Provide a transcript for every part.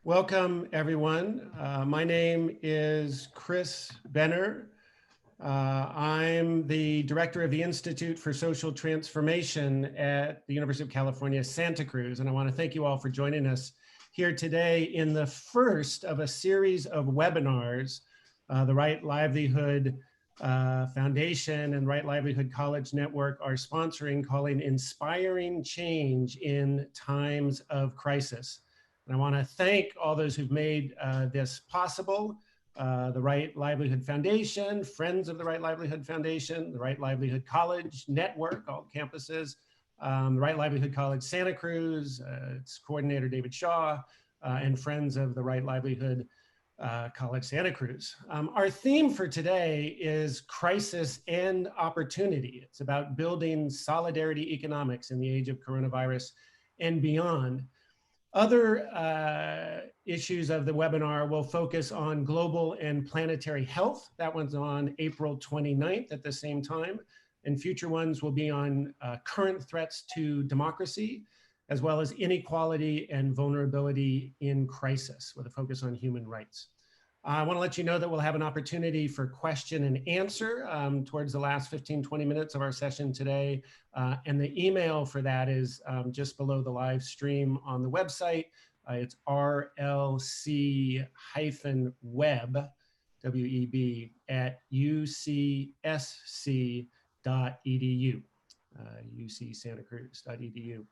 Welcome, everyone. My name is Chris Benner. I'm the director of the Institute for Social Transformation at the University of California, Santa Cruz, and I want to thank you all for joining us here today in the first of a series of webinars the Right Livelihood Foundation and Right Livelihood College Network are sponsoring, calling Inspiring Change in Times of Crisis. And I want to thank all those who've made this possible. The Right Livelihood Foundation, Friends of the Right Livelihood Foundation, the Right Livelihood College Network, all campuses, the Right Livelihood College Santa Cruz, its coordinator David Shaw, and Friends of the Right Livelihood College Santa Cruz. Our theme for today is crisis and opportunity. It's about building solidarity economics in the age of coronavirus and beyond. Other issues of the webinar will focus on global and planetary health. That one's on April 29th at the same time. And future ones will be on current threats to democracy, as well as inequality and vulnerability in crisis, with a focus on human rights. I want to let you know that we'll have an opportunity for question and answer towards the last 15-20 minutes of our session today. And the email for that is just below the live stream on the website. It's rlc-web, W-E-B, at ucsc.edu, ucsantacruz.edu.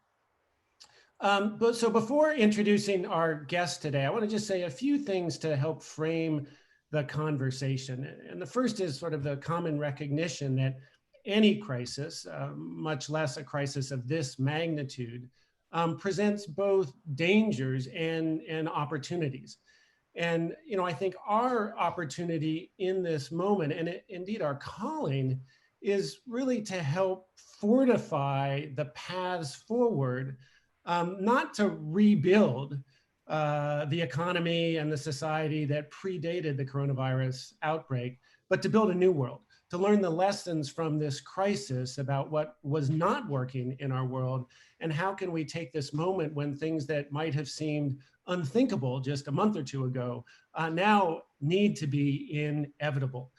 So before introducing our guest today, I want to just say a few things to help frame the conversation. And the first is sort of the common recognition that any crisis, much less a crisis of this magnitude, presents both dangers and opportunities. And, you know, I think our opportunity in this moment, and indeed our calling, is really to help fortify the paths forward, not to rebuild the economy and the society that predated the coronavirus outbreak, but to build a new world, to learn the lessons from this crisis about what was not working in our world, and how can we take this moment when things that might have seemed unthinkable just a month or two ago now need to be inevitable.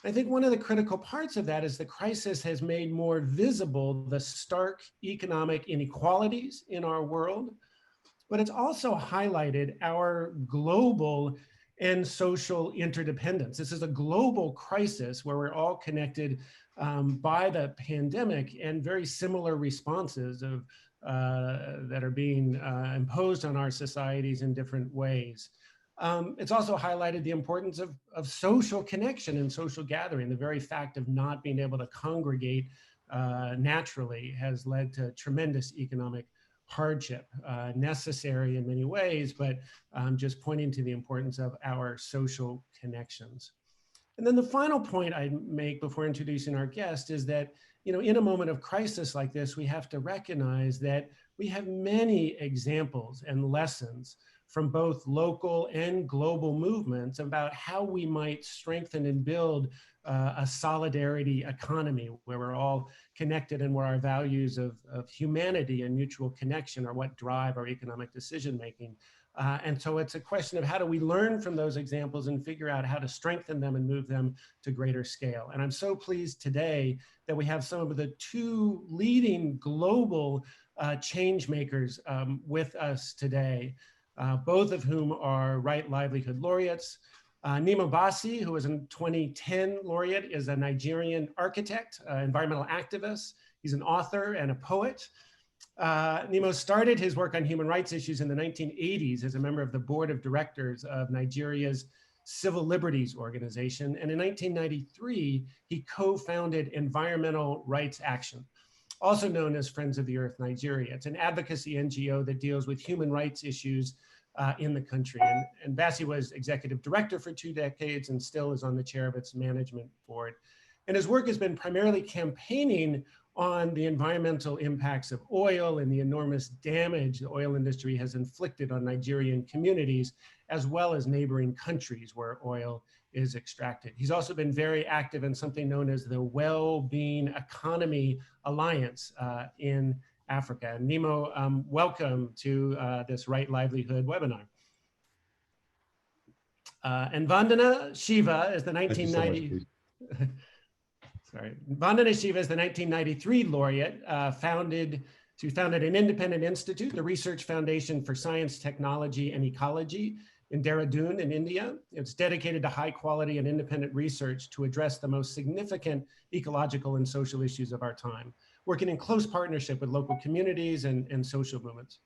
I think one of the critical parts of that is the crisis has made more visible the stark economic inequalities in our world, but it's also highlighted our global and social interdependence. This is a global crisis where we're all connected by the pandemic, and very similar responses that are being imposed on our societies in different ways. It's also highlighted the importance of social connection and social gathering. The very fact of not being able to congregate naturally has led to tremendous economic hardship, necessary in many ways, but just pointing to the importance of our social connections. And then the final point I make before introducing our guest is that, you know, in a moment of crisis like this, we have to recognize that we have many examples and lessons from both local and global movements about how we might strengthen and build a solidarity economy where we're all connected and where our values of humanity and mutual connection are what drive our economic decision making. And so it's a question of how do we learn from those examples and figure out how to strengthen them and move them to greater scale. And I'm so pleased today that we have some of the two leading global change makers with us today. Both of whom are Right Livelihood laureates. Nnimmo Bassey, who was a 2010 laureate, is a Nigerian architect, environmental activist. He's an author and a poet. Nnimmo started his work on human rights issues in the 1980s as a member of the board of directors of Nigeria's Civil Liberties Organization. And in 1993, he co-founded Environmental Rights Action, also known as Friends of the Earth Nigeria. It's an advocacy NGO that deals with human rights issues in the country. And Bassey was executive director for 2 decades and still is on the chair of its management board. And his work has been primarily campaigning on the environmental impacts of oil and the enormous damage the oil industry has inflicted on Nigerian communities, as well as neighboring countries where oil is extracted. He's also been very active in something known as the Well-Being Economy Alliance in Africa. Nnimmo, welcome to this Right Livelihood webinar. And Vandana Shiva is the Thank you so much, Chris. sorry, Vandana Shiva is the 1993 laureate, she founded an independent institute, the Research Foundation for Science, Technology, and Ecology in Dehradun in India. It's dedicated to high quality and independent research to address the most significant ecological and social issues of our time, working in close partnership with local communities and social movements.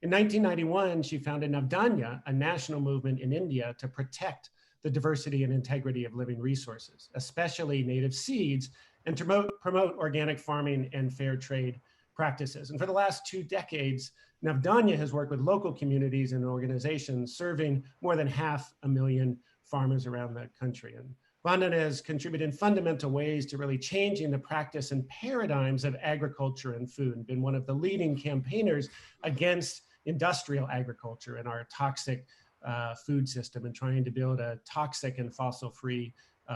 In 1991, she founded Navdanya, a national movement in India to protect the diversity and integrity of living resources, especially native seeds, and to promote organic farming and fair trade practices. And for the last 2 decades, Navdanya has worked with local communities and organizations serving more than 500,000 farmers around the country. And Vandana has contributed in fundamental ways to really changing the practice and paradigms of agriculture and food, and been one of the leading campaigners against industrial agriculture and our toxic food system, and trying to build a toxic and fossil-free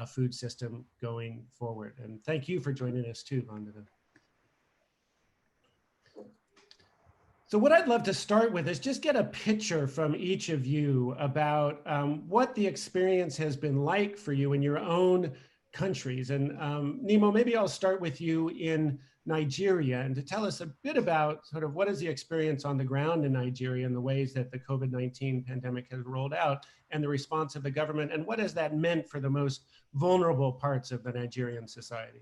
food system going forward. And thank you for joining us too, Vandana. So what I'd love to start with is just get a picture from each of you about what the experience has been like for you in your own countries. And Nnimmo, maybe I'll start with you in Nigeria, and to tell us a bit about sort of what is the experience on the ground in Nigeria and the ways that the COVID-19 pandemic has rolled out and the response of the government, and what has that meant for the most vulnerable parts of the Nigerian society?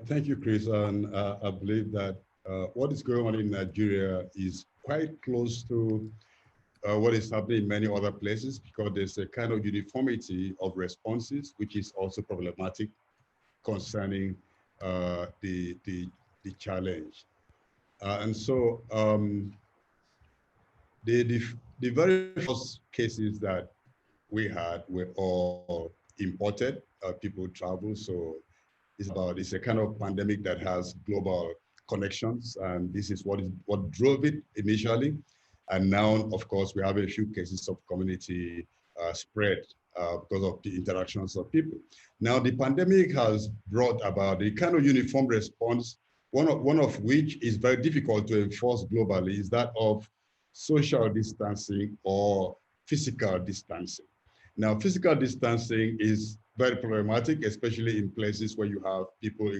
Thank you, Chris. And I believe that what is going on in Nigeria is quite close to what is happening in many other places, because there's a kind of uniformity of responses, which is also problematic concerning the challenge. And so the very first cases that we had were all imported. People travel, so it's a kind of pandemic that has global connections, and this is what drove it initially. And now, of course, we have a few cases of community spread because of the interactions of people. Now, the pandemic has brought about a kind of uniform response, one of which is very difficult to enforce globally, is that of social distancing or physical distancing. Now, physical distancing is very problematic, especially in places where you have people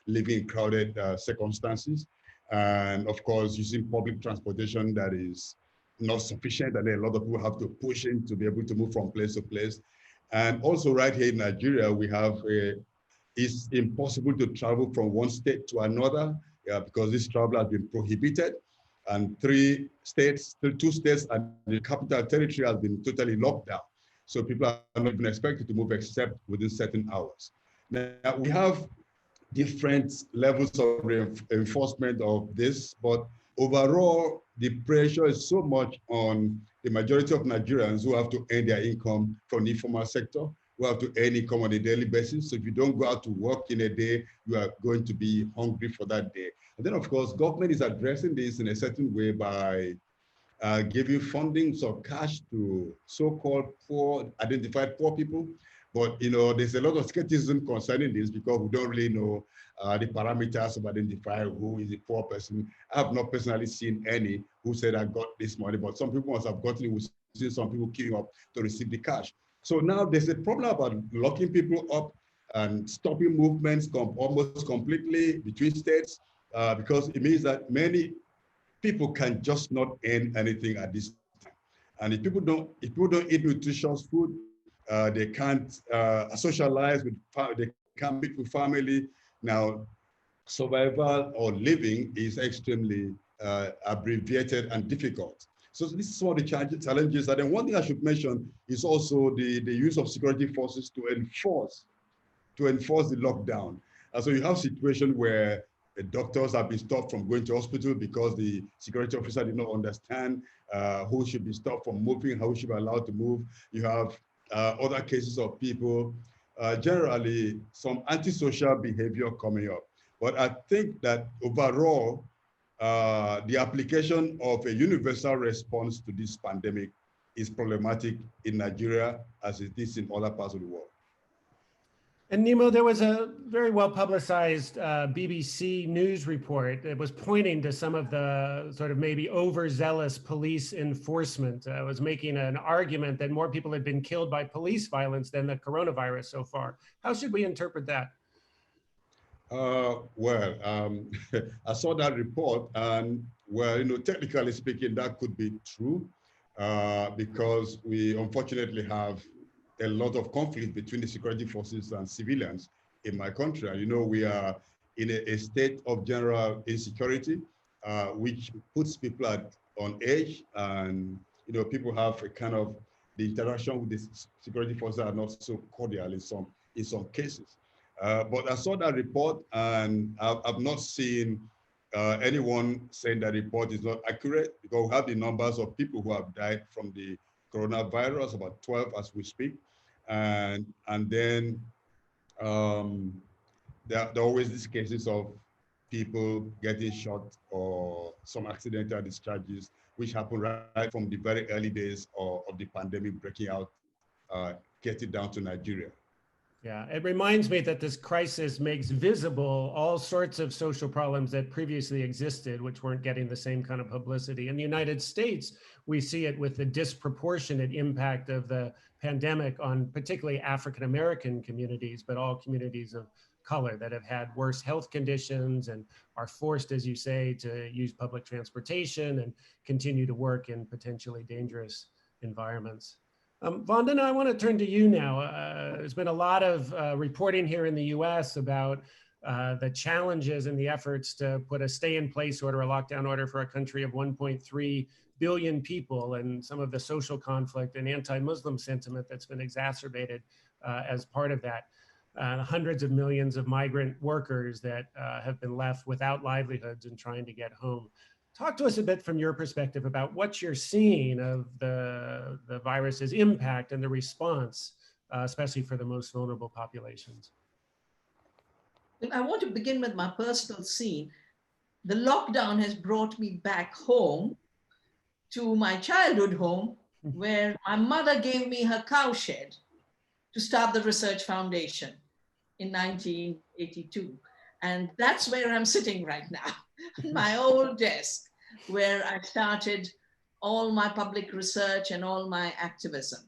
living in crowded circumstances. And of course, using public transportation that is not sufficient, and then a lot of people have to push in to be able to move from place to place. And also right here in Nigeria, it's impossible to travel from one state to another because this travel has been prohibited. And 2 states and the capital territory has been totally locked down. So people are not even expected to move except within certain hours. Now, we have different levels of enforcement of this, but overall, the pressure is so much on the majority of Nigerians who have to earn their income from the informal sector, who have to earn income on a daily basis. So if you don't go out to work in a day, you are going to be hungry for that day. And then, of course, government is addressing this in a certain way by giving fundings of cash to so-called identified poor people. But there's a lot of skepticism concerning this because we don't really know the parameters of identifying who is a poor person. I have not personally seen any who said I got this money, but some people must have gotten it. We see some people queuing up to receive the cash. So now there's a problem about locking people up and stopping movements almost completely between states because it means that many people can just not earn anything at this time. And if people don't eat nutritious food, they can't socialize they can't meet with family. Now, survival or living is extremely abbreviated and difficult. So this is one of the challenges. And then one thing I should mention is also the use of security forces to enforce the lockdown. And so you have situations where the doctors have been stopped from going to hospital because the security officer did not understand who should be stopped from moving, how should be allowed to move. You have other cases of people, generally some antisocial behavior coming up. But I think that overall, the application of a universal response to this pandemic is problematic in Nigeria as it is in other parts of the world. And Nnimmo, there was a very well publicized BBC news report that was pointing to some of the sort of maybe overzealous police enforcement. Was making an argument that more people had been killed by police violence than the coronavirus so far. How should we interpret that? I saw that report, and well, technically speaking, that could be true because we unfortunately have a lot of conflict between the security forces and civilians in my country. And, we are in a state of general insecurity, which puts people on edge, and people have a kind of the interaction with the security forces are not so cordial in some cases. But I saw that report, and I've not seen anyone saying that report is not accurate, because we have the numbers of people who have died from the coronavirus, about 12 as we speak. And then there are always these cases of people getting shot or some accidental discharges, which happen right from the very early days of the pandemic breaking out, getting down to Nigeria. Yeah, it reminds me that this crisis makes visible all sorts of social problems that previously existed, which weren't getting the same kind of publicity. In the United States, we see it with the disproportionate impact of the pandemic on particularly African-American communities, but all communities of color that have had worse health conditions and are forced, as you say, to use public transportation and continue to work in potentially dangerous environments. Vandana, I want to turn to you now. There's been a lot of reporting here in the US about the challenges and the efforts to put a stay-in-place order, a lockdown order for a country of 1.3 billion people, and some of the social conflict and anti-Muslim sentiment that's been exacerbated as part of that. Hundreds of millions of migrant workers that have been left without livelihoods and trying to get home. Talk to us a bit from your perspective about what you're seeing of the virus's impact and the response, especially for the most vulnerable populations. I want to begin with my personal scene. The lockdown has brought me back home to my childhood home, where my mother gave me her cowshed to start the research foundation in 1982. And that's where I'm sitting right now, my old desk, where I started all my public research and all my activism.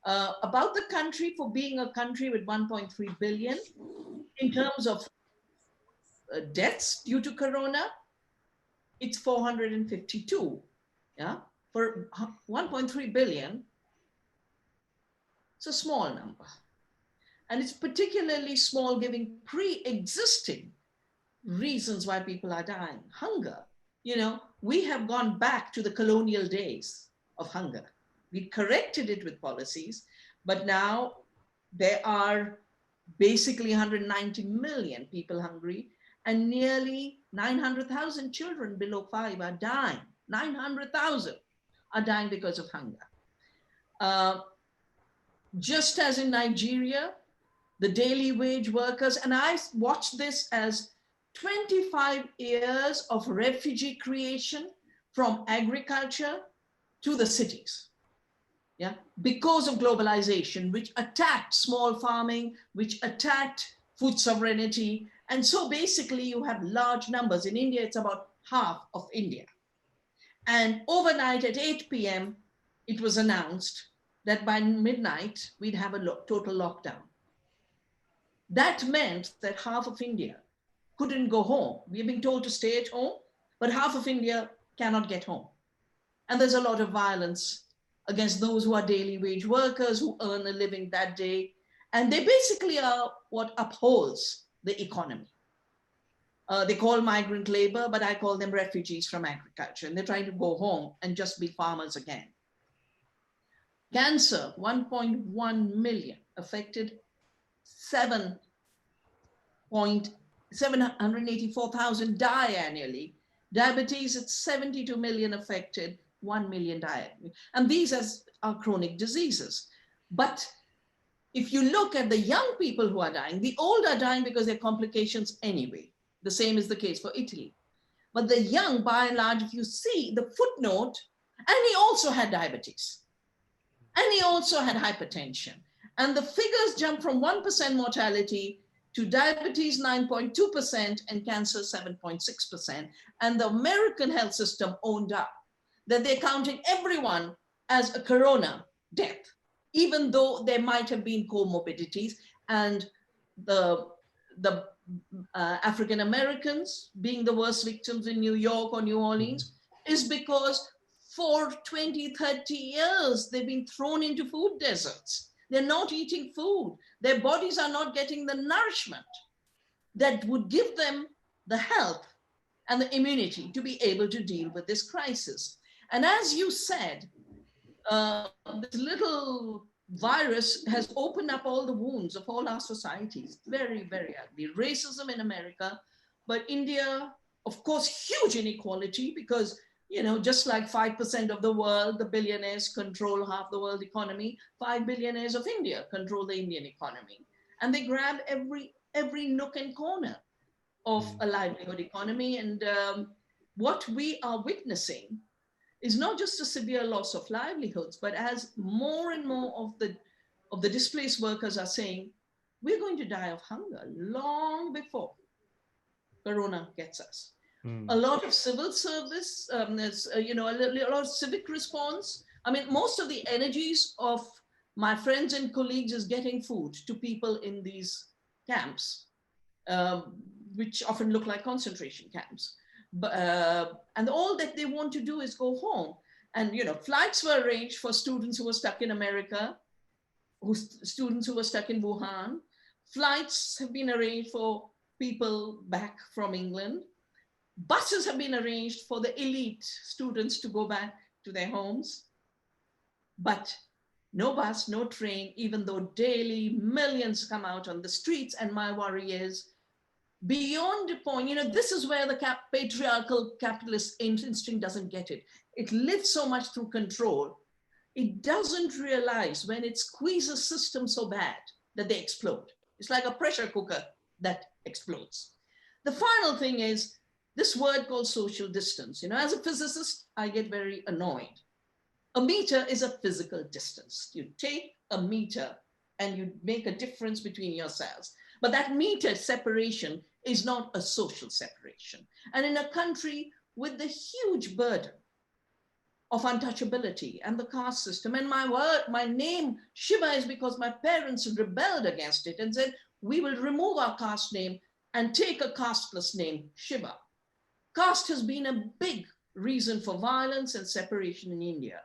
About the country, for being a country with 1.3 billion, in terms of deaths due to corona, it's 452. Yeah, for 1.3 billion, it's a small number. And it's particularly small given pre-existing reasons why people are dying. Hunger. We have gone back to the colonial days of hunger. We corrected it with policies, but now there are basically 190 million people hungry, and nearly 900,000 children below 5 are dying. 900,000 are dying because of hunger. Just as in Nigeria, the daily wage workers, and I watch this as 25 years of refugee creation from agriculture to the cities. Yeah, because of globalization, which attacked small farming, which attacked food sovereignty. And so basically you have large numbers. In India, it's about half of India. And overnight at 8 p.m., it was announced that by midnight, we'd have a total lockdown. That meant that half of India couldn't go home. We're being told to stay at home, but half of India cannot get home. And there's a lot of violence against those who are daily wage workers, who earn a living that day. And they basically are what upholds the economy. They call migrant labor, but I call them refugees from agriculture. And they're trying to go home and just be farmers again. Cancer, 1.1 million affected, 784,000 die annually. Diabetes, it's 72 million affected, 1 million die. And these are chronic diseases. But if you look at the young people who are dying, the old are dying because there are complications anyway. The same is the case for Italy. But the young, by and large, if you see the footnote, and he also had diabetes. And he also had hypertension. And the figures jump from 1% mortality to diabetes 9.2% and cancer 7.6%. And the American health system owned up that they're counting everyone as a corona death, even though there might have been comorbidities. And the African Americans being the worst victims in New York or New Orleans is because for 20, 30 years, they've been thrown into food deserts. They're not eating food. Their bodies are not getting the nourishment that would give them the health and the immunity to be able to deal with this crisis. And as you said, this little virus has opened up all the wounds of all our societies. Very, very ugly. Racism in America, but India, of course, huge inequality because, you know, just like 5% of the world, the billionaires control half the world economy, 5 billionaires of India control the Indian economy. And they grab every nook and corner of a livelihood economy. And what we are witnessing is not just a severe loss of livelihoods, but as more and more of the displaced workers are saying, we're going to die of hunger long before Corona gets us. A lot of civil service, you know, a lot of civic response. I mean, most of the energies of my friends and colleagues is getting food to people in these camps, which often look like concentration camps. And all that they want to do is go home. And, you know, flights were arranged for students who were stuck in America, students who were stuck in Wuhan. Flights have been arranged for people back from England. Buses have been arranged for the elite students to go back to their homes. But no bus, no train, even though daily millions come out on the streets. And my worry is, beyond a point, you know, this is where the patriarchal capitalist instinct doesn't get it. It lives so much through control. It doesn't realize when it squeezes systems so bad that they explode. It's like a pressure cooker that explodes. The final thing is this word called social distance. You know, as a physicist, I get very annoyed. A meter is a physical distance. You take a meter and you make a difference between yourselves. But that meter separation is not a social separation. And in a country with the huge burden of untouchability and the caste system, and my name Shiva is because my parents rebelled against it and said, we will remove our caste name and take a casteless name, Shiva. Caste has been a big reason for violence and separation in India.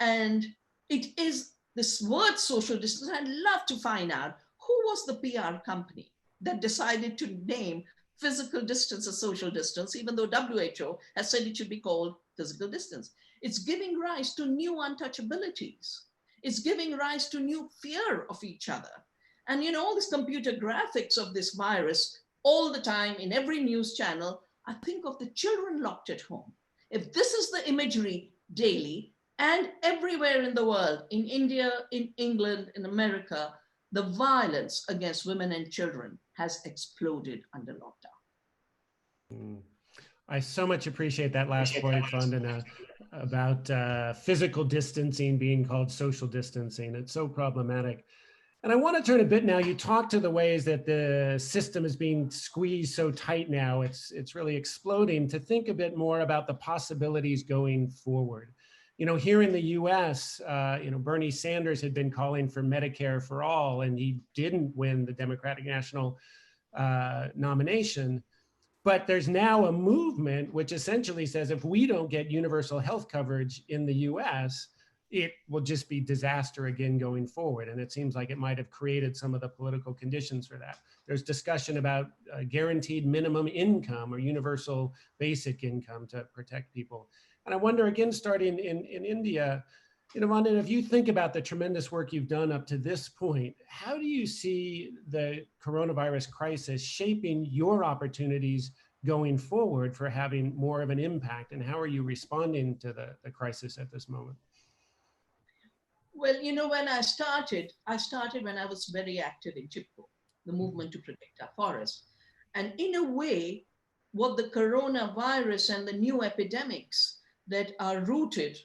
And it is this word social distance. I'd love to find out who was the PR company that decided to name physical distance as social distance, even though WHO has said it should be called physical distance. It's giving rise to new untouchabilities. It's giving rise to new fear of each other. And you know, all this computer graphics of this virus all the time in every news channel, I think of the children locked at home. If this is the imagery daily and everywhere in the world, in India, in England, in America, the violence against women and children has exploded under lockdown. I so much appreciate that last point, Vandana, about physical distancing being called social distancing. It's so problematic. And I want to turn a bit now. You talked to the ways that the system is being squeezed so tight now. It's really exploding. To think a bit more about the possibilities going forward. You know, here in the US, you know, Bernie Sanders had been calling for Medicare for all, and he didn't win the Democratic National nomination. But there's now a movement which essentially says if we don't get universal health coverage in the US, it will just be disaster again going forward. And it seems like it might have created some of the political conditions for that. There's discussion about guaranteed minimum income or universal basic income to protect people. And I wonder, again, starting in India, you know, Vandana, if you think about the tremendous work you've done up to this point, how do you see the coronavirus crisis shaping your opportunities going forward for having more of an impact? And how are you responding to the crisis at this moment? Well, you know, when I started when I was very active in CHIPCO, the movement to protect our forests. And in a way, what the coronavirus and the new epidemics that are rooted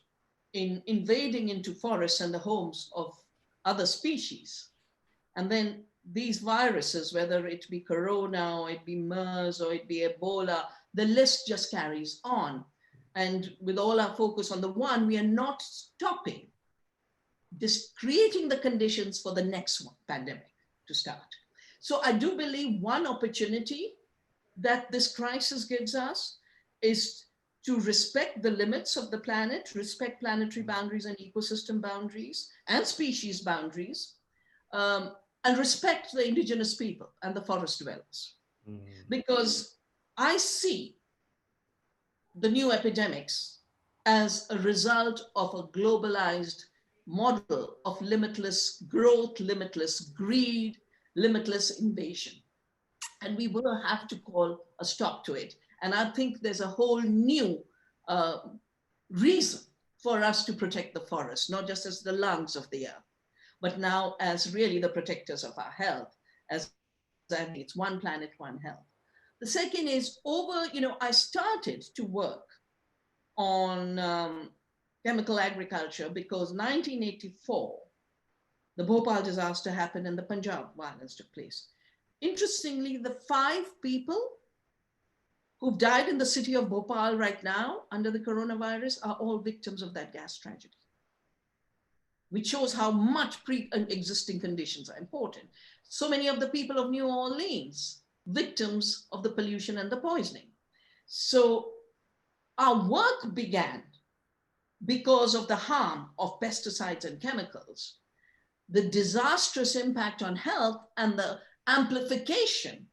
in invading into forests and the homes of other species And then these viruses, whether it be corona or it be MERS or it be Ebola, the list just carries on. And with all our focus on the one, we are not stopping this, creating the conditions for the next one, pandemic to start. So I do believe one opportunity that this crisis gives us is to respect the limits of the planet, respect planetary boundaries and ecosystem boundaries and species boundaries, and respect the indigenous people and the forest dwellers. Because I see the new epidemics as a result of a globalized model of limitless growth, limitless greed, limitless invasion. And we will have to call a stop to it. And I think there's a whole new reason for us to protect the forest, not just as the lungs of the earth, but now as really the protectors of our health, as it's one planet, one health. The second is I started to work on chemical agriculture because 1984, the Bhopal disaster happened and the Punjab violence took place. Interestingly, the 5 people who've died in the city of Bhopal right now under the coronavirus are all victims of that gas tragedy, which shows how much pre-existing conditions are important. So many of the people of New Orleans, victims of the pollution and the poisoning. So our work began because of the harm of pesticides and chemicals, the disastrous impact on health and the amplification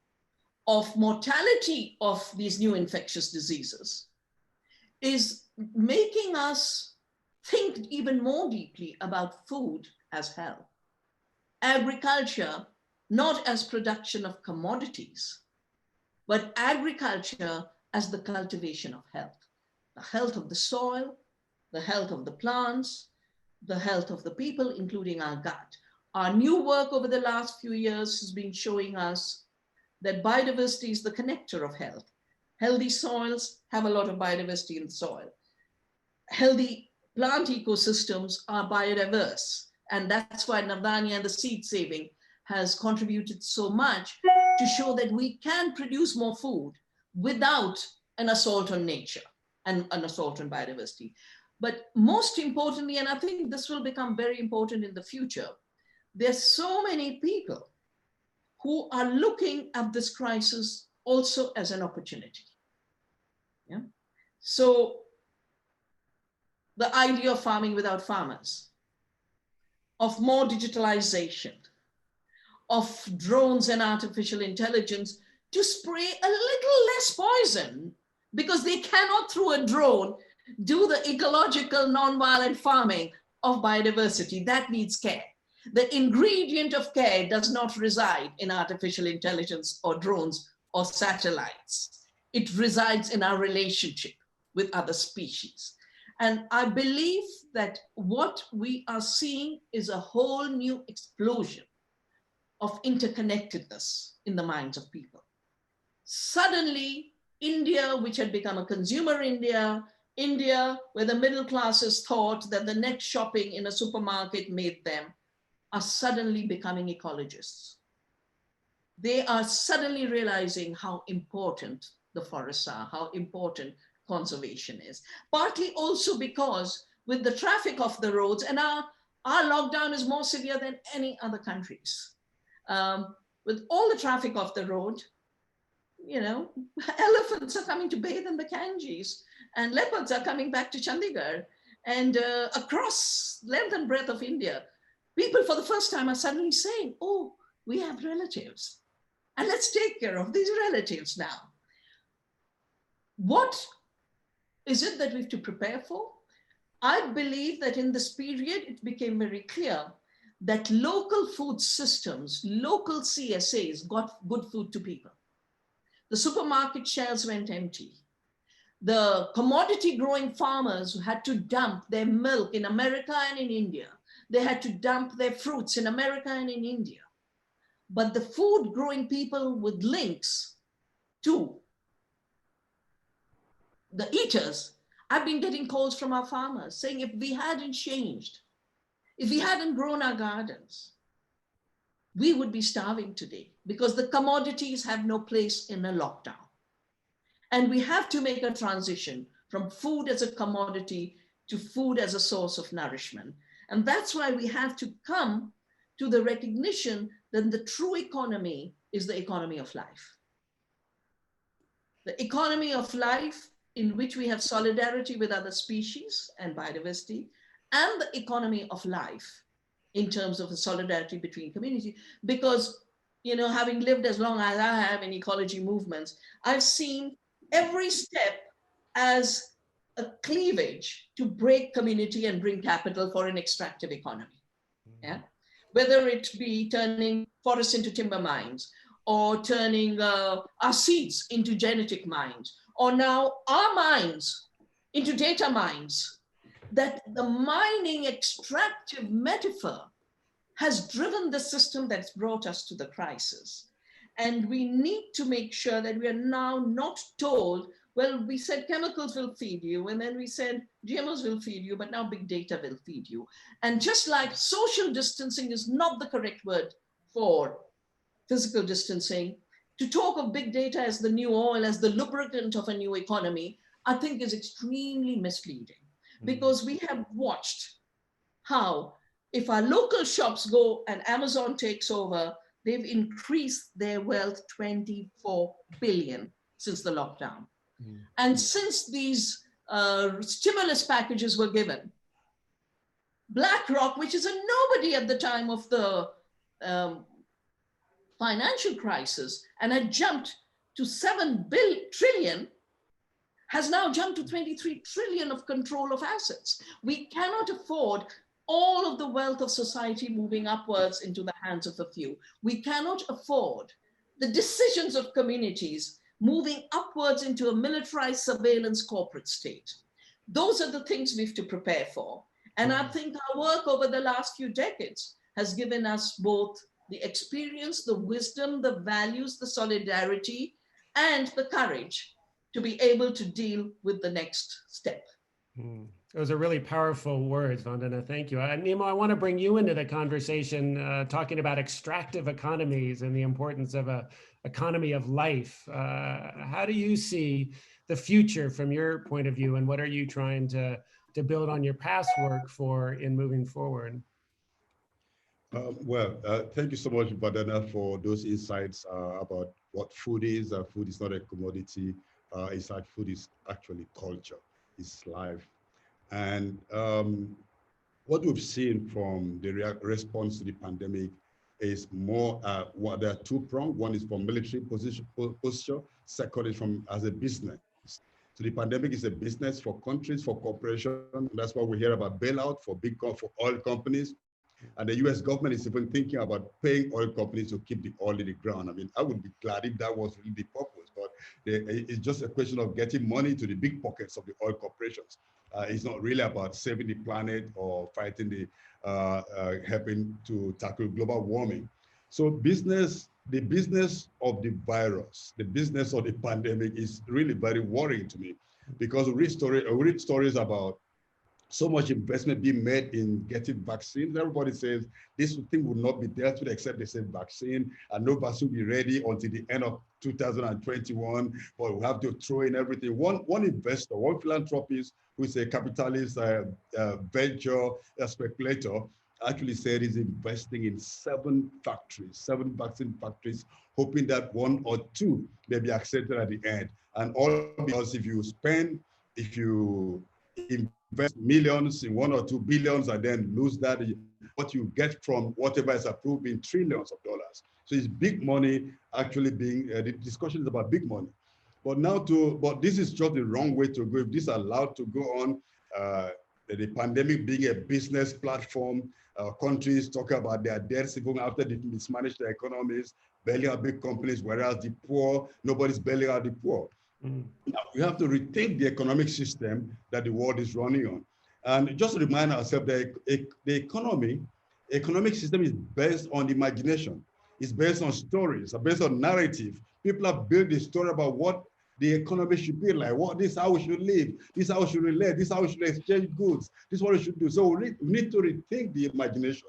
of mortality of these new infectious diseases is making us think even more deeply about food as health. Agriculture, not as production of commodities, but agriculture as the cultivation of health. The health of the soil, the health of the plants, the health of the people, including our gut. Our new work over the last few years has been showing us that biodiversity is the connector of health. Healthy soils have a lot of biodiversity in the soil. Healthy plant ecosystems are biodiverse. And that's why Navdanya and the seed saving has contributed so much to show that we can produce more food without an assault on nature and an assault on biodiversity. But most importantly, and I think this will become very important in the future, there's so many people who are looking at this crisis also as an opportunity. Yeah? So the idea of farming without farmers, of more digitalization, of drones and artificial intelligence to spray a little less poison, because they cannot, through a drone, do the ecological non-violent farming of biodiversity. That needs care. The ingredient of care does not reside in artificial intelligence or drones or satellites. It resides in our relationship with other species. And I believe that what we are seeing is a whole new explosion of interconnectedness in the minds of people. Suddenly, India, which had become a consumer India, where the middle classes thought that the next shopping in a supermarket made them, are suddenly becoming ecologists. They are suddenly realizing how important the forests are, how important conservation is. Partly also because with the traffic off the roads, and our lockdown is more severe than any other countries. With all the traffic off the road, elephants are coming to bathe in the Ganges, and leopards are coming back to Chandigarh, and across length and breadth of India, people for the first time are suddenly saying, oh, we have relatives, and let's take care of these relatives now. What is it that we have to prepare for? I believe that in this period, it became very clear that local food systems, local CSAs got good food to people. The supermarket shelves went empty. The commodity growing farmers had to dump their milk in America and in India. They had to dump their fruits in America and in India. But the food growing people with links to the eaters, I've been getting calls from our farmers saying, if we hadn't changed, if we hadn't grown our gardens, we would be starving today because the commodities have no place in a lockdown. And we have to make a transition from food as a commodity to food as a source of nourishment. And that's why we have to come to the recognition that the true economy is the economy of life. The economy of life in which we have solidarity with other species and biodiversity, and the economy of life in terms of the solidarity between communities. Because, you know, having lived as long as I have in ecology movements, I've seen every step as a cleavage to break community and bring capital for an extractive economy. Yeah? Whether it be turning forests into timber mines, or turning our seeds into genetic mines, or now our mines into data mines, that the mining extractive metaphor has driven the system that's brought us to the crisis. And we need to make sure that we are now not told, well, we said chemicals will feed you, and then we said GMOs will feed you, but now big data will feed you. And just like social distancing is not the correct word for physical distancing, to talk of big data as the new oil, as the lubricant of a new economy, I think is extremely misleading. Because we have watched how if our local shops go and Amazon takes over, they've increased their wealth 24 billion since the lockdown. And since these stimulus packages were given, BlackRock, which is a nobody at the time of the financial crisis and had jumped to 7 trillion, has now jumped to 23 trillion of control of assets. We cannot afford all of the wealth of society moving upwards into the hands of a few. We cannot afford the decisions of communities moving upwards into a militarized surveillance corporate state. Those are the things we have to prepare for. And I think our work over the last few decades has given us both the experience, the wisdom, the values, the solidarity, and the courage to be able to deal with the next step. Those are really powerful words, Vandana. Thank you. Nnimmo, I want to bring you into the conversation, talking about extractive economies and the importance of an economy of life. How do you see the future from your point of view, and what are you trying to build on your past work for in moving forward? Thank you so much, Vandana, for those insights about what food is. Food is not a commodity. In fact, food is actually culture, it's life. And what we've seen from the response to the pandemic is more, there are two-pronged. One is from military posture. Second is from as a business. So the pandemic is a business for countries, for corporations. That's why we hear about bailout for for oil companies. And the US government is even thinking about paying oil companies to keep the oil in the ground. I mean, I would be glad if that was really the purpose, but it's just a question of getting money to the big pockets of the oil corporations. It's not really about saving the planet or fighting helping to tackle global warming. So the business of the virus, the business of the pandemic is really very worrying to me, because we read stories about so much investment being made in getting vaccines. Everybody says this thing will not be dealt with except they say vaccine, and no vaccine will be ready until the end of 2021, but we have to throw in everything. One investor, one philanthropist who is a capitalist, venture speculator, actually said he's investing in 7 vaccine factories, hoping that 1 or 2 may be accepted at the end. And all because if you invest millions in 1 or 2 billions and then lose that, what you get from whatever is approved in trillions of dollars. So it's big money actually being, the discussion is about big money. But this is just the wrong way to go. If this is allowed to go on, the pandemic being a business platform, countries talk about their debts even after they mismanage their economies, bailing out big companies, whereas the poor, nobody's bailing out the poor. Now, we have to rethink the economic system that the world is running on. And just to remind ourselves that the economic system is based on imagination. It's based on stories, it's based on narrative. People have built a story about what the economy should be like, this is how we should live, this is how we should relate, this is how we should exchange goods, this is what we should do. So we need to rethink the imagination.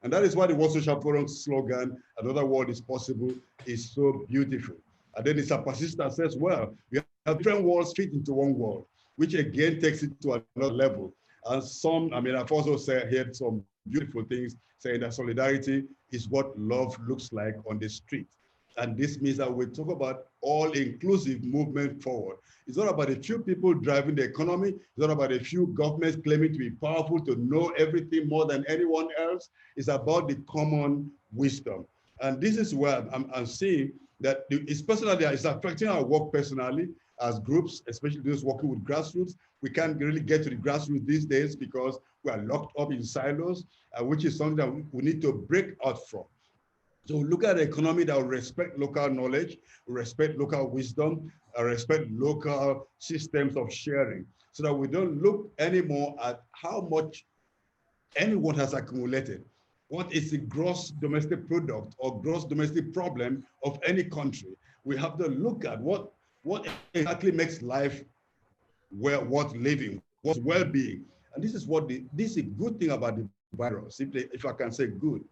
And that is why the World Social Forum slogan, another world is possible, is so beautiful. And then it's a persistence as well. We have different worlds fit into one world, which again takes it to another level. And some, I mean, I've also heard some beautiful things saying that solidarity is what love looks like on the street. And this means that we talk about all-inclusive movement forward. It's not about a few people driving the economy. It's not about a few governments claiming to be powerful, to know everything more than anyone else. It's about the common wisdom. And this is where I'm seeing that it's personally, it's affecting our work personally as groups, especially those working with grassroots. We can't really get to the grassroots these days because we are locked up in silos, which is something that we need to break out from. So look at an economy that will respect local knowledge, respect local wisdom, respect local systems of sharing, so that we don't look anymore at how much anyone has accumulated. What is the gross domestic product or gross domestic problem of any country? We have to look at what exactly makes life worth living, what's well-being. And this is this is a good thing about the virus, if I can say good,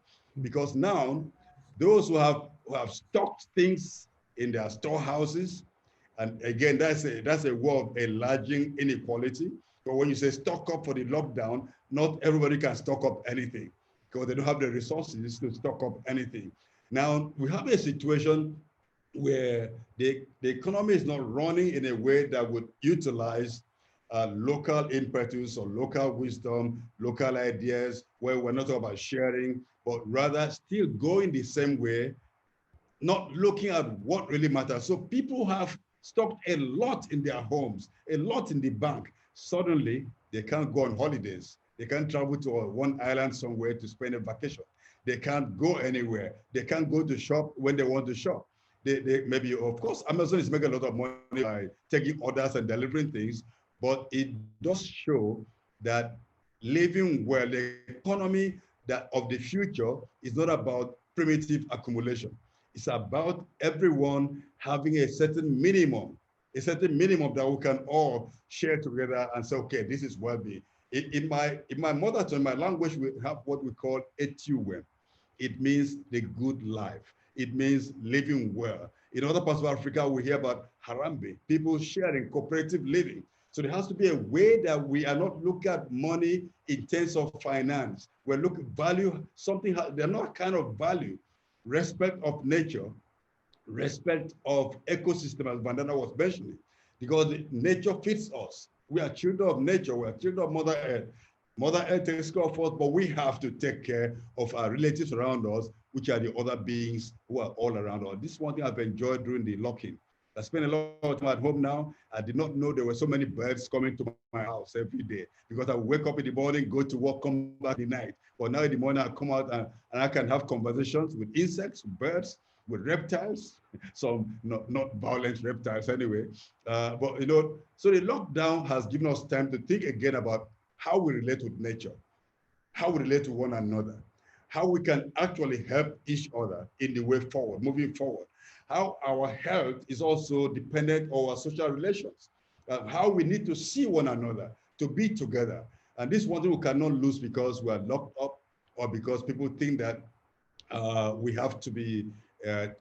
because now those who have stocked things in their storehouses, and again, that's a way of enlarging inequality. But when you say stock up for the lockdown, not everybody can stock up anything because they don't have the resources to stock up anything. Now we have a situation where the economy is not running in a way that would utilize local impetus or local wisdom, local ideas, where we're not talking about sharing, but rather still going the same way, not looking at what really matters. So people have stocked a lot in their homes, a lot in the bank. Suddenly, they can't go on holidays. They can't travel to one island somewhere to spend a vacation. They can't go anywhere. They can't go to shop when they want to shop. They maybe, of course, Amazon is making a lot of money by taking orders and delivering things, but it does show that living well, the economy that of the future is not about primitive accumulation. It's about everyone having a certain minimum that we can all share together and say, okay, this is well-being. In my mother tongue, my language, we have what we call etuwen. It means the good life. It means living well. In other parts of Africa, we hear about Harambe, people sharing cooperative living. So there has to be a way that we are not looking at money in terms of finance. We're looking at value, something, they're not kind of value, respect of nature, respect of ecosystem, as Vandana was mentioning, because nature fits us. We are children of nature. We are children of Mother Earth. Mother Earth takes care of us, but we have to take care of our relatives around us, which are the other beings who are all around us. This is one thing I've enjoyed during the lock-in. I spend a lot of time at home now. I did not know there were so many birds coming to my house every day because I would wake up in the morning, go to work, come back at night. But now in the morning, I come out and I can have conversations with insects, with birds, with reptiles, some not violent reptiles anyway. But, you know, so the lockdown has given us time to think again about how we relate with nature, how we relate to one another, how we can actually help each other in the way forward, moving forward, how our health is also dependent on our social relations, how we need to see one another, to be together. And this is one thing we cannot lose because we are locked up or because people think that we have to be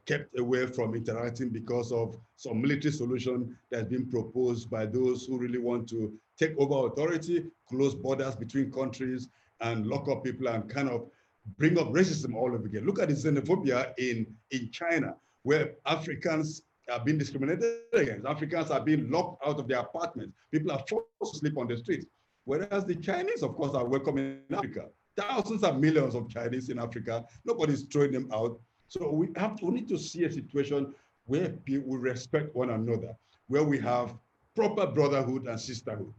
kept away from interacting because of some military solution that's been proposed by those who really want to take over authority, close borders between countries, and lock up people and kind of bring up racism all over again. Look at the xenophobia in China, where Africans are being discriminated against. Africans are being locked out of their apartments. People are forced to sleep on the streets. Whereas the Chinese, of course, are welcome in Africa. Thousands and millions of Chinese in Africa. Nobody's throwing them out. So we need to see a situation where people respect one another, where we have proper brotherhood and sisterhood.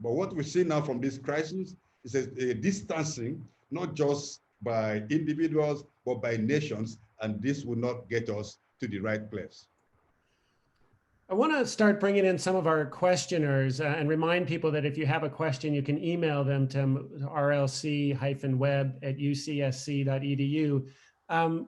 But what we see now from this crisis is a distancing, not just by individuals, but by nations, and this will not get us to the right place. I want to start bringing in some of our questioners and remind people that if you have a question, you can email them to rlc-web@ucsc.edu.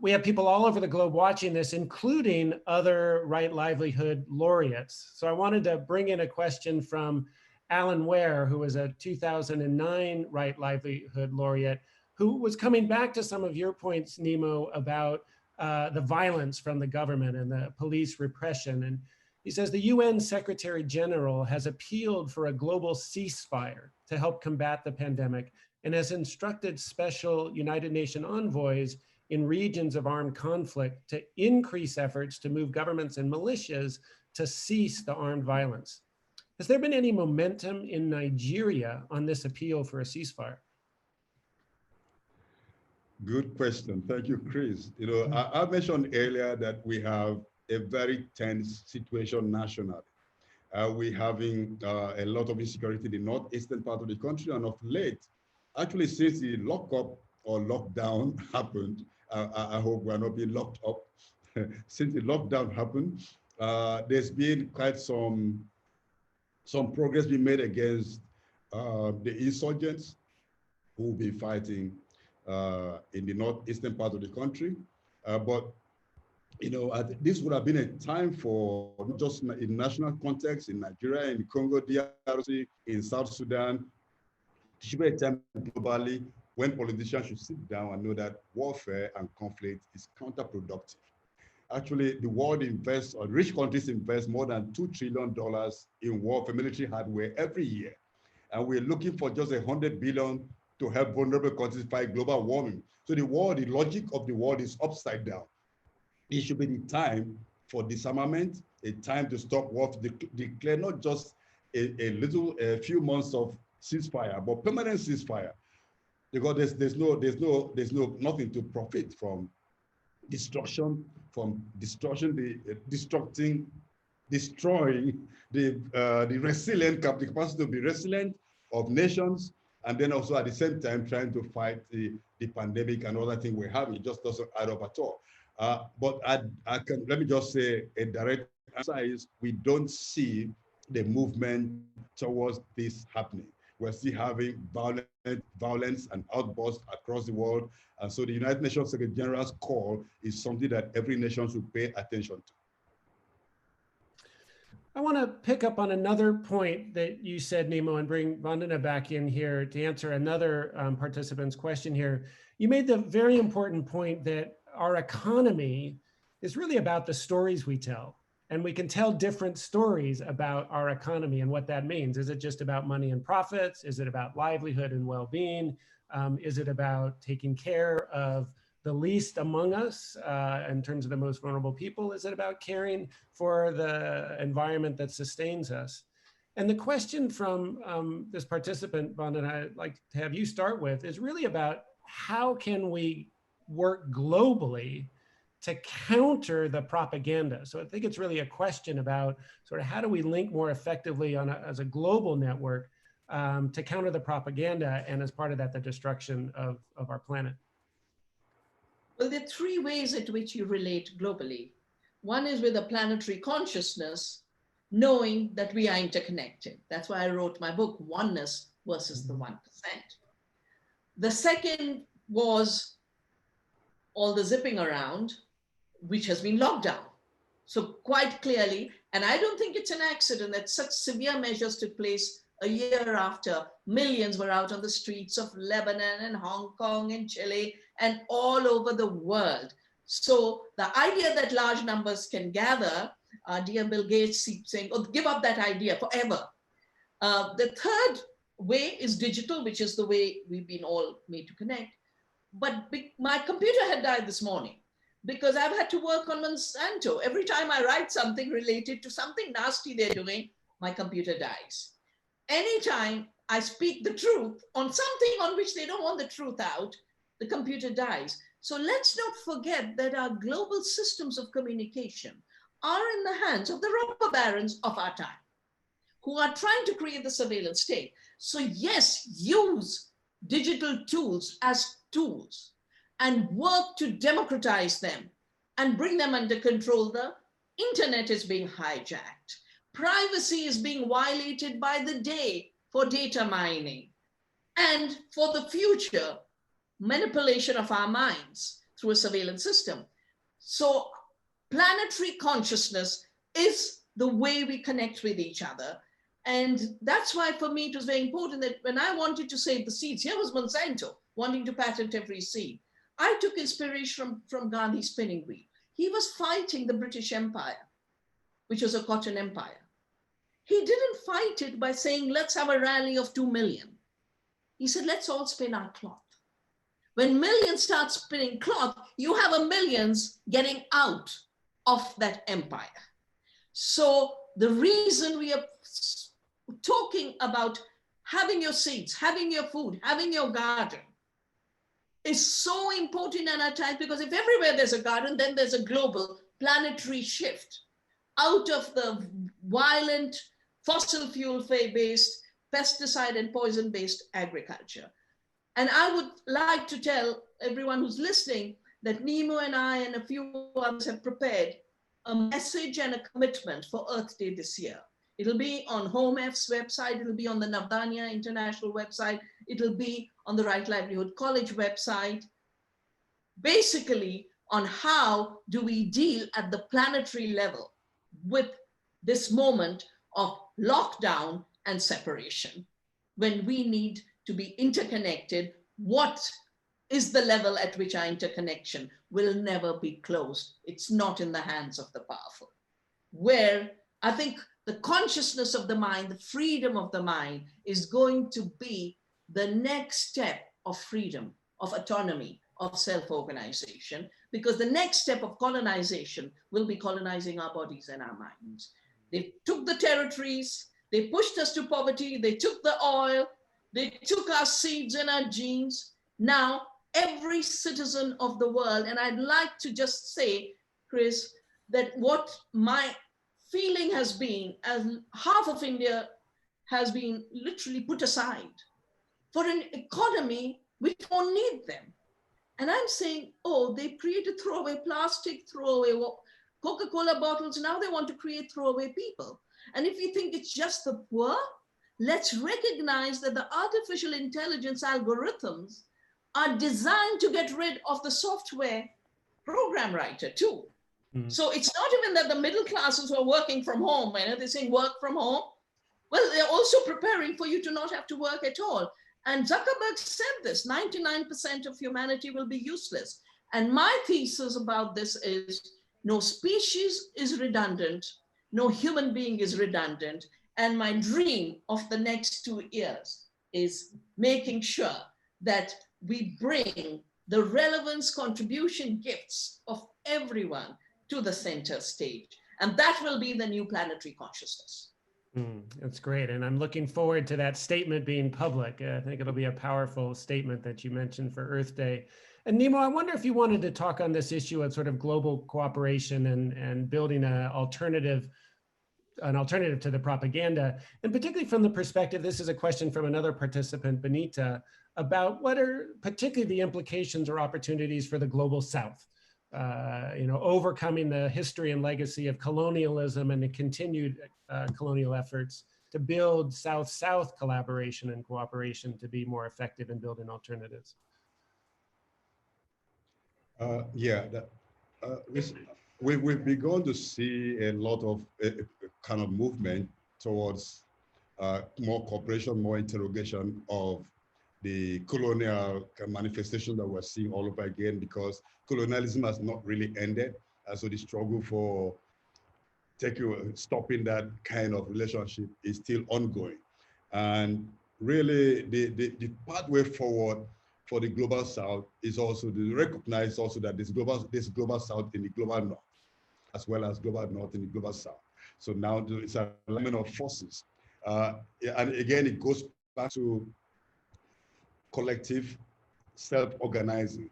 We have people all over the globe watching this, including other Right Livelihood laureates. So I wanted to bring in a question from Alan Ware, who was a 2009 Right Livelihood laureate. who was coming back to some of your points, Nnimmo, about the violence from the government and the police repression. And he says the UN Secretary General has appealed for a global ceasefire to help combat the pandemic and has instructed special United Nations envoys in regions of armed conflict to increase efforts to move governments and militias to cease the armed violence. Has there been any momentum in Nigeria on this appeal for a ceasefire? Good question. Thank you, Chris. You know, I mentioned earlier that we have a very tense situation nationally. We're having a lot of insecurity in the northeastern part of the country, and of late, actually since the lockup or lockdown happened, I hope we're not being locked up. Since the lockdown happened, there's been quite some progress being made against the insurgents who will be fighting in the northeastern part of the country. But you know, this would have been a time for not just in national context, in Nigeria, in Congo, DRC, in South Sudan. It should be a time globally when politicians should sit down and know that warfare and conflict is counterproductive. Actually, the world invests, or rich countries invest more than $2 trillion in warfare, military hardware every year. And we're looking for just $100 billion to help vulnerable countries fight global warming. So the logic of the world is upside down. It should be the time for disarmament, a time to stop war, to declare not just a few months of ceasefire, but permanent ceasefire, because there's nothing to profit from destruction, destroying the resilient the capacity to be resilient of nations, and then also at the same time trying to fight the pandemic and other things we're having. It just doesn't add up at all. But let me just say a direct answer is we don't see the movement towards this happening. We're still having violence and outbursts across the world. And so the United Nations Secretary General's call is something that every nation should pay attention to. I want to pick up on another point that you said, Nnimmo, and bring Vandana back in here to answer another participant's question here. You made the very important point that our economy is really about the stories we tell. And we can tell different stories about our economy and what that means. Is it just about money and profits? Is it about livelihood and well-being? Is it about taking care of the least among us in terms of the most vulnerable people? Is it about caring for the environment that sustains us? And the question from this participant, Vandana, I'd like to have you start with, is really about how can we work globally to counter the propaganda? So I think it's really a question about sort of how do we link more effectively as a global network to counter the propaganda, and as part of that, the destruction of our planet. Well, there are three ways in which you relate globally. One is with a planetary consciousness, knowing that we are interconnected. That's why I wrote my book, Oneness versus the 1%. The second was all the zipping around, which has been locked down. So quite clearly, and I don't think it's an accident that such severe measures took place a year after millions were out on the streets of Lebanon and Hong Kong and Chile and all over the world. So the idea that large numbers can gather, dear Bill Gates keeps saying, oh, give up that idea forever. The third way is digital, which is the way we've been all made to connect. But my computer had died this morning because I've had to work on Monsanto. Every time I write something related to something nasty they're doing, my computer dies. Anytime I speak the truth on something on which they don't want the truth out, the computer dies. So let's not forget that our global systems of communication are in the hands of the robber barons of our time, who are trying to create the surveillance state. So yes, use digital tools as tools and work to democratize them and bring them under control. The internet is being hijacked. Privacy is being violated by the day for data mining. And for the future, manipulation of our minds through a surveillance system. So planetary consciousness is the way we connect with each other. And that's why for me, it was very important that when I wanted to save the seeds, here was Monsanto wanting to patent every seed. I took inspiration from Gandhi's spinning wheel. He was fighting the British Empire, which was a cotton empire. He didn't fight it by saying, let's have a rally of 2 million. He said, let's all spin our cloth. When millions start spinning cloth, you have a millions getting out of that empire. So the reason we are talking about having your seeds, having your food, having your garden is so important in our time, because if everywhere there's a garden, then there's a global planetary shift out of the violent fossil fuel-based, pesticide and poison-based agriculture. And I would like to tell everyone who's listening that Nnimmo and I and a few others have prepared a message and a commitment for Earth Day this year. It'll be on HomeF's website, it'll be on the Navdanya International website, it'll be on the Right Livelihood College website, basically on how do we deal at the planetary level with this moment of lockdown and separation, when we need to be interconnected. What is the level at which our interconnection will never be closed? It's not in the hands of the powerful. Where I think the consciousness of the mind, the freedom of the mind is going to be the next step of freedom, of autonomy, of self-organization, because the next step of colonization will be colonizing our bodies and our minds. They took the territories, they pushed us to poverty, they took the oil, they took our seeds and our genes. Now, every citizen of the world, and I'd like to just say, Chris, that what my feeling has been, as half of India has been literally put aside for an economy which won't need them. And I'm saying, oh, they created throwaway plastic, throwaway Coca-Cola bottles. Now they want to create throwaway people. And if you think it's just the poor, let's recognize that the artificial intelligence algorithms are designed to get rid of the software program writer too. Mm. So it's not even that the middle classes who are working from home, and they're saying work from home. Well, they're also preparing for you to not have to work at all. And Zuckerberg said this, 99% of humanity will be useless. And my thesis about this is no species is redundant, no human being is redundant. And my dream of the next 2 years is making sure that we bring the relevance, contribution, gifts of everyone to the center stage. And that will be the new planetary consciousness. That's great. And I'm looking forward to that statement being public. I think it'll be a powerful statement that you mentioned for Earth Day. And Nnimmo, I wonder if you wanted to talk on this issue of sort of global cooperation and building an alternative to the propaganda, and particularly from the perspective, this is a question from another participant, Benita, about what are particularly the implications or opportunities for the global South, overcoming the history and legacy of colonialism and the continued colonial efforts to build South-South collaboration and cooperation to be more effective in building alternatives. We've begun to see a lot of kind of movement towards more cooperation, more interrogation of the colonial manifestation that we're seeing all over again, because colonialism has not really ended. So the struggle for stopping that kind of relationship is still ongoing. And really the pathway forward for the global South is also to recognize also that this global South in the global North, as well as global North in the global South. So now it's an alignment of forces. And again, it goes back to collective self-organizing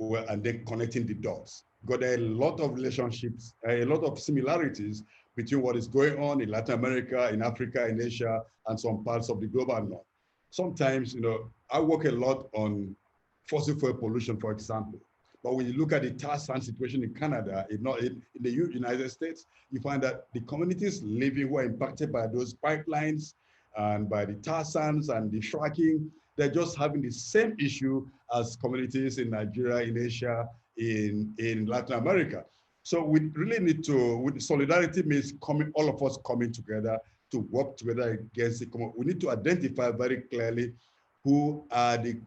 and then connecting the dots. Got a lot of relationships, a lot of similarities between what is going on in Latin America, in Africa, in Asia, and some parts of the global North. Sometimes, I work a lot on fossil fuel pollution, for example. But when you look at the tar sand situation in Canada, in the United States, you find that the communities living who are impacted by those pipelines and by the tar sands and the fracking, they're just having the same issue as communities in Nigeria, in Asia, in Latin America. So we really need to, solidarity means all of us coming together to work together against the common. We need to identify very clearly who are the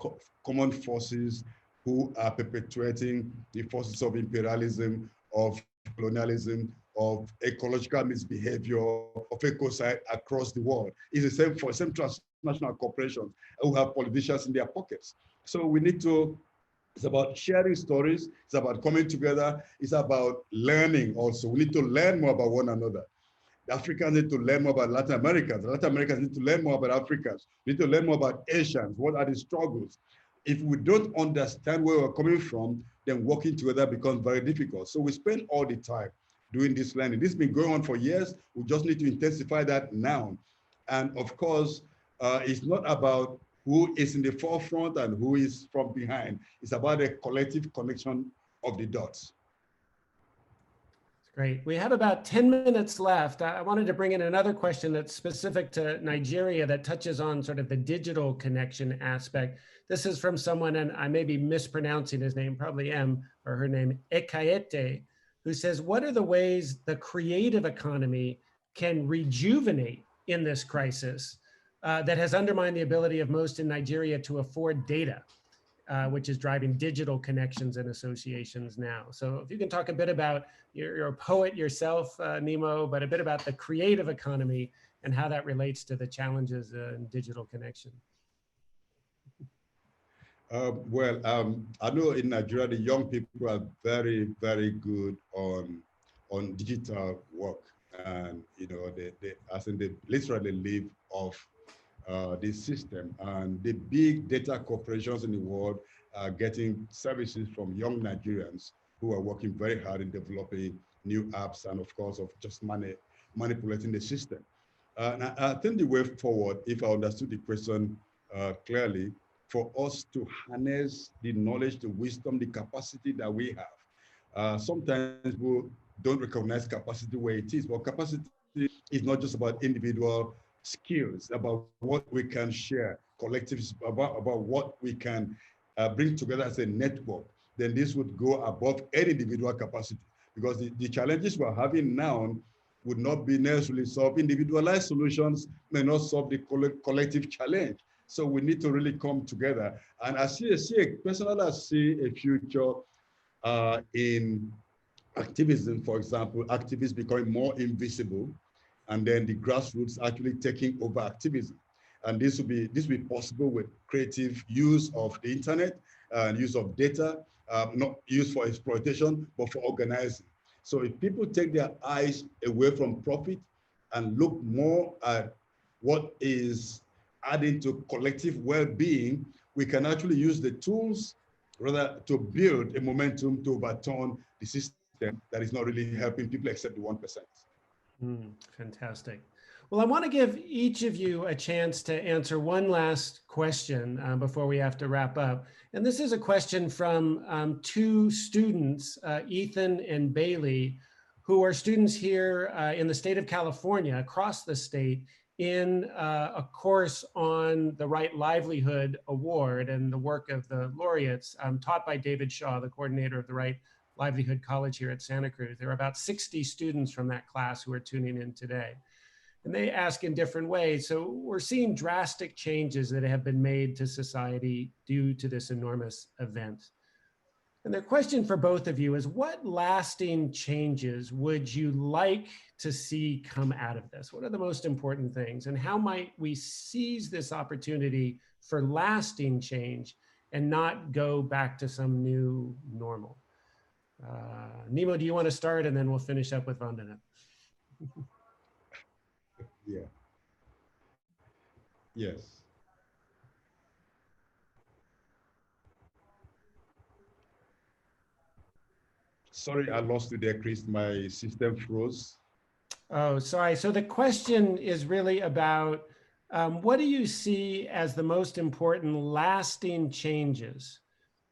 common forces who are perpetuating the forces of imperialism, of colonialism, of ecological misbehavior, of ecocide across the world. It's the same for some transnational corporations who have politicians in their pockets. So we need to, it's about sharing stories, it's about coming together, it's about learning also. We need to learn more about one another. The Africans need to learn more about Latin Americans. The Latin Americans need to learn more about Africans. We need to learn more about Asians. What are the struggles? If we don't understand where we're coming from, then working together becomes very difficult. So we spend all the time doing this learning. This has been going on for years. We just need to intensify that now. And of course, it's not about who is in the forefront and who is from behind. It's about a collective connection of the dots. Great. We have about 10 minutes left. I wanted to bring in another question that's specific to Nigeria that touches on sort of the digital connection aspect. This is from someone, and I may be mispronouncing his name, probably am, or her name, Ekaete, who says, what are the ways the creative economy can rejuvenate in this crisis that has undermined the ability of most in Nigeria to afford data? Which is driving digital connections and associations now. So if you can talk a bit about, you're a poet yourself, Nnimmo, but a bit about the creative economy and how that relates to the challenges in digital connection. I know in Nigeria, the young people are very, very good on digital work. And, you know, they literally live off this system, and the big data corporations in the world are getting services from young Nigerians who are working very hard in developing new apps and of course of just manipulating the system. And I think the way forward, if I understood the question clearly, for us to harness the knowledge, the wisdom, the capacity that we have. Sometimes people don't recognize capacity where it is, but capacity is not just about individual skills, about what we can share, collectives, about what we can bring together as a network. Then this would go above any individual capacity, because the challenges we're having now would not be necessarily solved. Individualized solutions may not solve the collective challenge. So we need to really come together. And personally, I see a future in activism, for example, activists becoming more invisible, and then the grassroots actually taking over activism. And this will be possible with creative use of the internet and use of data, not used for exploitation, but for organizing. So if people take their eyes away from profit and look more at what is adding to collective well-being, we can actually use the tools rather to build a momentum to overturn the system that is not really helping people except the 1%. Fantastic. Well, I want to give each of you a chance to answer one last question before we have to wrap up. And this is a question from two students, Ethan and Bailey, who are students here in the state of California, across the state, in a course on the Right Livelihood Award and the work of the laureates taught by David Shaw, the coordinator of the Right Livelihood College here at Santa Cruz. There are about 60 students from that class who are tuning in today. And they ask in different ways. So we're seeing drastic changes that have been made to society due to this enormous event. And their question for both of you is, what lasting changes would you like to see come out of this? What are the most important things? And how might we seize this opportunity for lasting change and not go back to some new normal? Nnimmo, do you want to start, and then we'll finish up with Vandana? Yeah. Yes. Sorry, I lost you there, Chris. My system froze. Oh, sorry. So the question is really about what do you see as the most important lasting changes?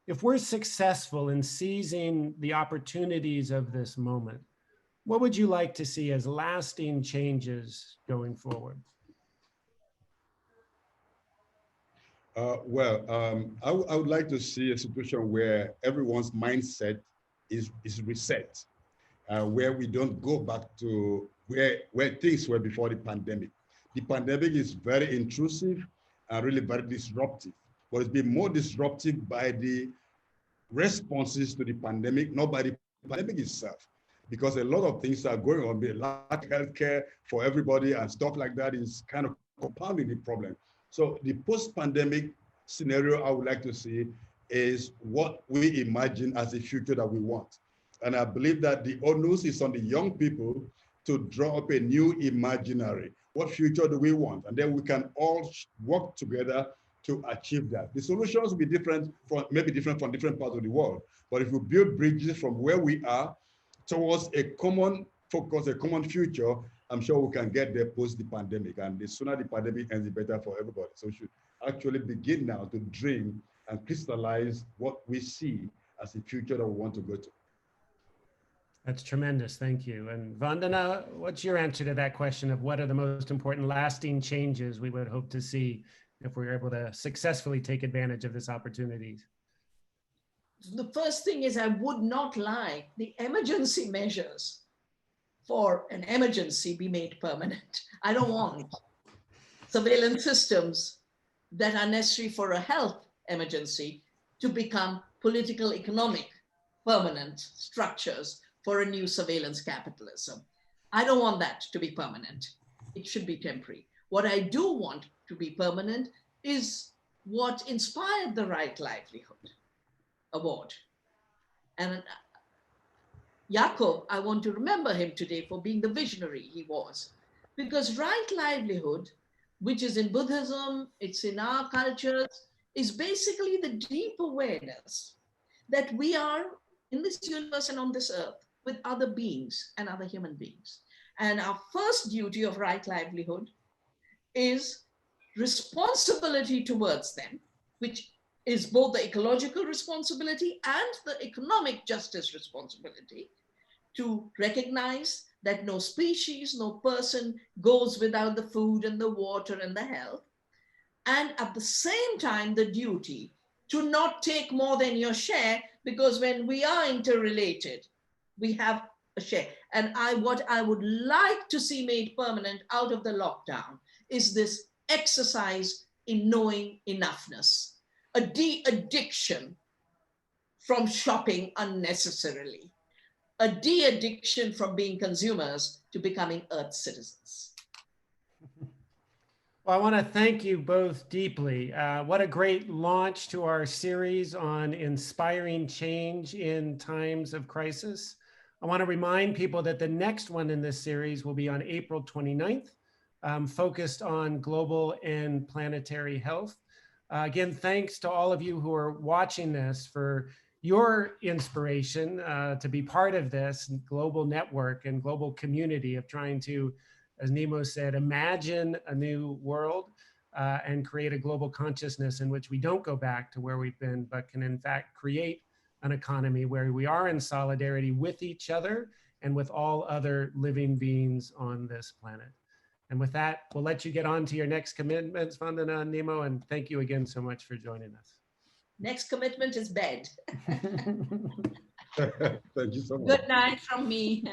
If we're successful in seizing the opportunities of this moment, what would you like to see as lasting changes going forward? I would like to see a situation where everyone's mindset is reset, where we don't go back to where things were before the pandemic. The pandemic is very intrusive and really very disruptive, but it's been more disruptive by the responses to the pandemic, not by the pandemic itself, because a lot of things are going on. The lack of healthcare for everybody and stuff like that is kind of compounding the problem. So the post-pandemic scenario I would like to see is what we imagine as the future that we want. And I believe that the onus is on the young people to draw up a new imaginary. What future do we want? And then we can all work together to achieve that. The solutions will be different from, maybe different from different parts of the world. But if we build bridges from where we are towards a common focus, a common future, I'm sure we can get there post the pandemic. And the sooner the pandemic ends, the better for everybody. So we should actually begin now to dream and crystallize what we see as the future that we want to go to. That's tremendous. Thank you. And Vandana, what's your answer to that question of what are the most important lasting changes we would hope to see if we're able to successfully take advantage of this opportunities? The first thing is I would not like the emergency measures for an emergency be made permanent. I don't want surveillance systems that are necessary for a health emergency to become political, economic, permanent structures for a new surveillance capitalism. I don't want that to be permanent. It should be temporary. What I do want to be permanent is what inspired the Right Livelihood Award. And Jakob, I want to remember him today for being the visionary he was. Because right livelihood, which is in Buddhism, it's in our cultures, is basically the deep awareness that we are in this universe and on this earth with other beings and other human beings. And our first duty of right livelihood is responsibility towards them, which is both the ecological responsibility and the economic justice responsibility, to recognize that no species, no person goes without the food and the water and the health. And at the same time, the duty to not take more than your share, because when we are interrelated, we have a share. And what I would like to see made permanent out of the lockdown is this exercise in knowing enoughness, a de-addiction from shopping unnecessarily, a de-addiction from being consumers to becoming Earth citizens. Well, I want to thank you both deeply. What a great launch to our series on inspiring change in times of crisis. I want to remind people that the next one in this series will be on April 29th, focused on global and planetary health. Again, thanks to all of you who are watching this for your inspiration to be part of this global network and global community of trying to, as Nnimmo said, imagine a new world and create a global consciousness in which we don't go back to where we've been, but can in fact create an economy where we are in solidarity with each other and with all other living beings on this planet. And with that, we'll let you get on to your next commitments, Vandana and Nnimmo, and thank you again so much for joining us. Next commitment is bed. Thank you so much. Good night from me.